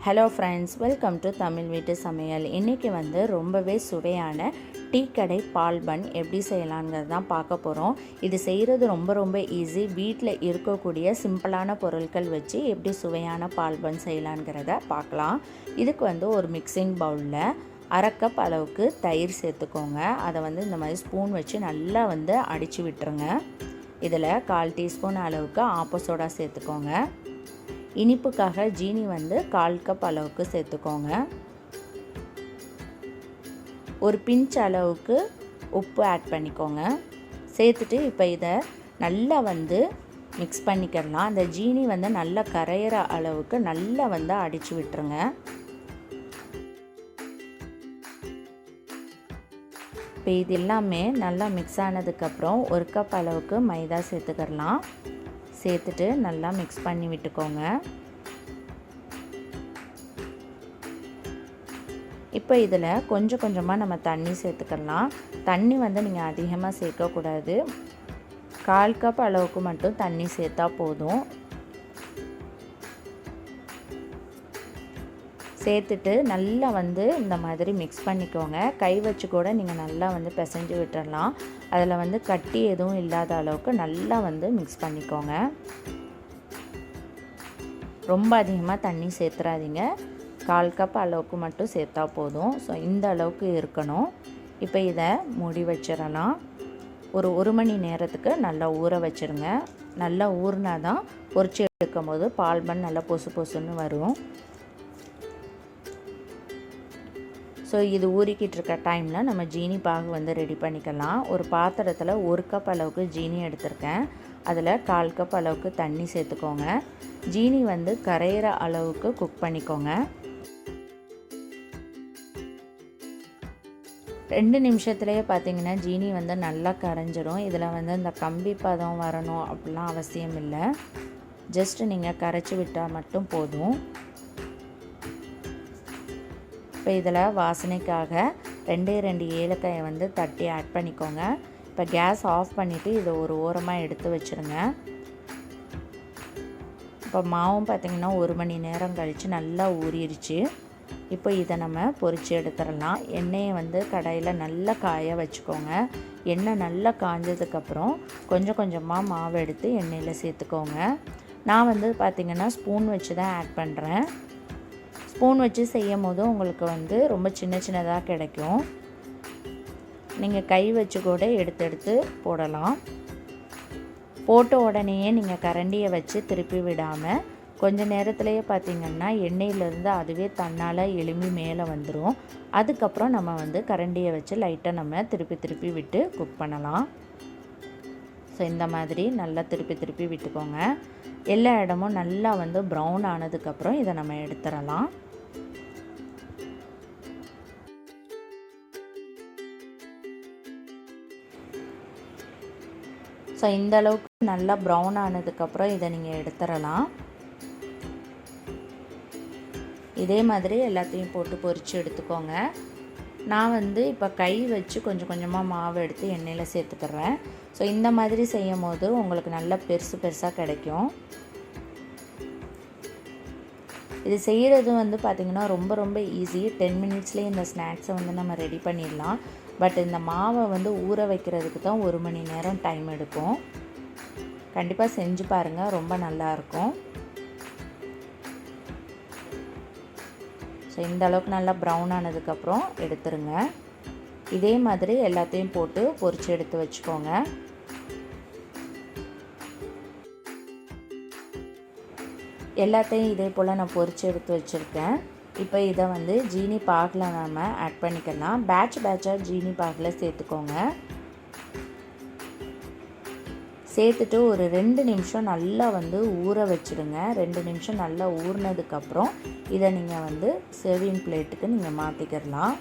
Hello friends, welcome to Tamil வீட்டு சமையல். இன்றைக்கி ரொம்பவே சுவையான டீ கடை பால் பன் எப்படி செய்யலாங்கிறது தான் பார்க்க போகிறோம். இது செய்கிறது ரொம்ப ஈஸி. வீட்டில் இருக்கக்கூடிய சிம்பிளான பொருட்கள் வச்சு எப்படி சுவையான பால் பன் செய்யலாங்கிறத பார்க்கலாம். இதுக்கு ஒரு மிக்சிங் பவுலில் 1/2 கப் அளவுக்கு தயிர் சேர்த்துக்கோங்க. அதை இந்த மாதிரி ஸ்பூன் வச்சு நல்லா அடித்து விட்டுருங்க. இதில் 1/4 டீஸ்பூன் அளவுக்கு ஆப்ப சோடா சேர்த்துக்கோங்க. இனிப்புக்காக ஜீனி 1/4 கப் அளவுக்கு சேர்த்துக்கோங்க. ஒரு பிஞ்ச் அளவுக்கு உப்பு ஆட் பண்ணிக்கோங்க. சேர்த்துட்டு இப்போ இதை நல்லா மிக்ஸ் பண்ணிக்கலாம். அந்த ஜீனி நல்லா கரையிற அளவுக்கு நல்லா அடித்து விட்டுருங்க. இப்போ இது எல்லாமே நல்லா மிக்ஸ் ஆனதுக்கப்புறம் 1 கப் அளவுக்கு மைதா சேர்த்துக்கலாம். சேர்த்துட்டு நல்லா மிக்ஸ் பண்ணி விட்டுக்கோங்க. இப்போ இதில் கொஞ்சமாக நம்ம தண்ணி சேர்த்துக்கலாம். தண்ணி நீங்கள் அதிகமாக சேர்க்கக்கூடாது. 1/4 கப் அளவுக்கு மட்டும் தண்ணி சேர்த்தா போதும். சேர்த்துட்டு நல்லா இந்த மாதிரி மிக்ஸ் பண்ணிக்கோங்க. கை வச்சு கூட நீங்கள் நல்லா பிசைஞ்சு விட்டுடலாம். அதில் கட்டி எதுவும் இல்லாத அளவுக்கு நல்லா மிக்ஸ் பண்ணிக்கோங்க. ரொம்ப அதிகமாக தண்ணி சேர்த்துறாதீங்க. 1/4 கப் அளவுக்கு மட்டும் சேர்த்தா போதும். ஸோ இந்த அளவுக்கு இருக்கணும். இப்போ இதை மூடி வச்சிடலாம். ஒரு 1 மணி நேரத்துக்கு நல்லா ஊற வச்சுருங்க. நல்லா ஊறினா தான் பொரிச்சு எடுக்கும் போது பால் பன் நல்லா பொசுன்னு வரும். ஸோ இது ஊறிக்கிட்டு இருக்க டைமில் நம்ம ஜீனி பாகு ரெடி பண்ணிக்கலாம். ஒரு பாத்திரத்தில் 1 கப் அளவுக்கு ஜீனி எடுத்திருக்கேன். அதில் 1/4 கப் அளவுக்கு தண்ணி சேர்த்துக்கோங்க. ஜீனி கரையிற அளவுக்கு குக் பண்ணிக்கோங்க. 2 நிமிஷத்துலேயே பார்த்திங்கன்னா ஜீனி நல்லா கரைஞ்சிரும். இதில் இந்த கம்பி பதம் வரணும் அப்படிலாம் அவசியம் இல்லை. ஜஸ்ட்டு நீங்கள் கரைச்சி விட்டால் மட்டும் போதும். இப்போ இதில் வாசனைக்காக 2 ஏலக்காயை தட்டி ஆட் பண்ணிக்கோங்க. இப்போ கேஸ் ஆஃப் பண்ணிவிட்டு இதை ஒரு ஓரமாக எடுத்து வச்சுருங்க. இப்போ மாவும் பார்த்திங்கன்னா 1 மணி நேரம் கழித்து நல்லா ஊறிடுச்சு. இப்போ இதை நம்ம பொரித்து எடுத்துடலாம். எண்ணெயை கடாயில் நல்லா காய வச்சுக்கோங்க. எண்ணெய் நல்லா காஞ்சதுக்கப்புறம் கொஞ்சமாக மாவு எடுத்து எண்ணெயில் சேர்த்துக்கோங்க. நான் பார்த்திங்கன்னா ஸ்பூன் வச்சு தான் ஆட் பண்ணுறேன். ஸ்பூன் வச்சு செய்யும் போது உங்களுக்கு ரொம்ப சின்னதாக கிடைக்கும். நீங்கள் கை வச்சு கூட எடுத்து போடலாம். போட்ட உடனேயே நீங்கள் கரண்டியை வச்சு திருப்பி விடாமல் கொஞ்ச நேரத்துலேயே பார்த்திங்கன்னா எண்ணெயிலேருந்து அதுவே தன்னால் எலும்பி மேலே வந்துடும். அதுக்கப்புறம் நம்ம கரண்டியை வச்சு லைட்டாக நம்ம திருப்பி விட்டு குக் பண்ணலாம். ஸோ இந்த மாதிரி நல்லா திருப்பி விட்டுக்கோங்க. எல்லா இடமும் நல்லா ப்ரௌன் ஆனதுக்கப்புறம் இதை நம்ம எடுத்துடலாம். ஸோ இந்த அளவுக்கு நல்லா ப்ரௌன் ஆனதுக்கப்புறம் இதை நீங்கள் எடுத்துடலாம். இதே மாதிரி எல்லாத்தையும் போட்டு பொரித்து எடுத்துக்கோங்க. நான் இப்போ கை வச்சு கொஞ்சமாக மாவு எடுத்து எண்ணெயில் சேர்த்துக்கிறேன். ஸோ இந்த மாதிரி செய்யும் போது உங்களுக்கு நல்லா பெருசாக கிடைக்கும். இது செய்கிறது பார்த்திங்கன்னா ரொம்ப ஈஸி. 10 மினிட்ஸ்லேயே இந்த ஸ்நாக்ஸை நம்ம ரெடி பண்ணிடலாம். பட் இந்த மாவை ஊற வைக்கிறதுக்கு தான் 1 மணி நேரம் டைம் எடுக்கும். கண்டிப்பாக செஞ்சு பாருங்கள், ரொம்ப நல்லாயிருக்கும். ஸோ இந்த அளவுக்கு நல்லா ப்ரௌன் ஆனதுக்கப்புறம் எடுத்துருங்க. இதே மாதிரி எல்லாத்தையும் போட்டு பொரித்து எடுத்து வச்சுக்கோங்க. எல்லாத்தையும் இதே போல் நான் பொரித்து எடுத்து வச்சுருக்கேன். இப்போ இதை ஜீனி பாகில் நம்ம ஆட் பண்ணிக்கலாம். பேட்சாக ஜீனி பாகில் சேர்த்துக்கோங்க. சேர்த்துட்டு ஒரு 2 நிமிஷம் நல்லா ஊற வச்சுடுங்க. 2 நிமிஷம் நல்லா ஊறினதுக்கப்புறம் இதை நீங்கள் சர்விங் பிளேட்டுக்கு நீங்கள் மாற்றிக்கிடலாம்.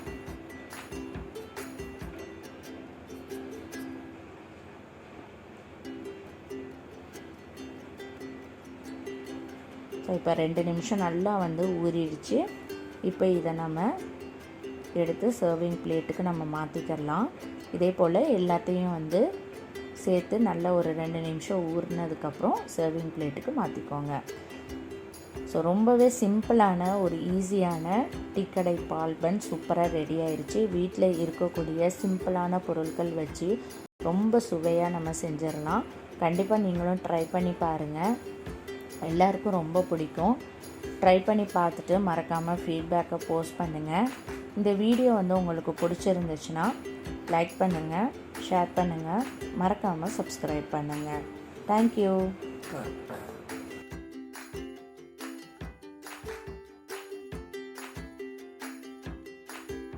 ஸோ இப்போ 2 நிமிஷம் நல்லா ஊறிடுச்சு. இப்போ இதை நம்ம எடுத்து சர்விங் பிளேட்டுக்கு நம்ம மாற்றிக்கிடலாம். இதே போல் எல்லாத்தையும் சேர்த்து நல்லா ஒரு 2 நிமிஷம் ஊறினதுக்கப்புறம் சர்விங் பிளேட்டுக்கு மாற்றிக்கோங்க. ஸோ ரொம்பவே சிம்பிளான ஒரு ஈஸியான டீக்கடை பால் பன் சூப்பராக ரெடி ஆயிடுச்சு. வீட்டில் இருக்கக்கூடிய சிம்பிளான பொருட்கள் வச்சு ரொம்ப சுவையாக நம்ம செஞ்சிடலாம். கண்டிப்பாக நீங்களும் ட்ரை பண்ணி பாருங்கள், எல்லாருக்கும் ரொம்ப பிடிக்கும். ட்ரை பண்ணி பார்த்துட்டு மறக்காமல் ஃபீட்பேக்கை போஸ்ட் பண்ணுங்கள். இந்த வீடியோ வந்து உங்களுக்கு பிடிச்சிருந்துச்சுன்னா லைக் பண்ணுங்கள், ஷேர் பண்ணுங்கள், மறக்காமல் சப்ஸ்கிரைப் பண்ணுங்கள். தேங்க்யூ.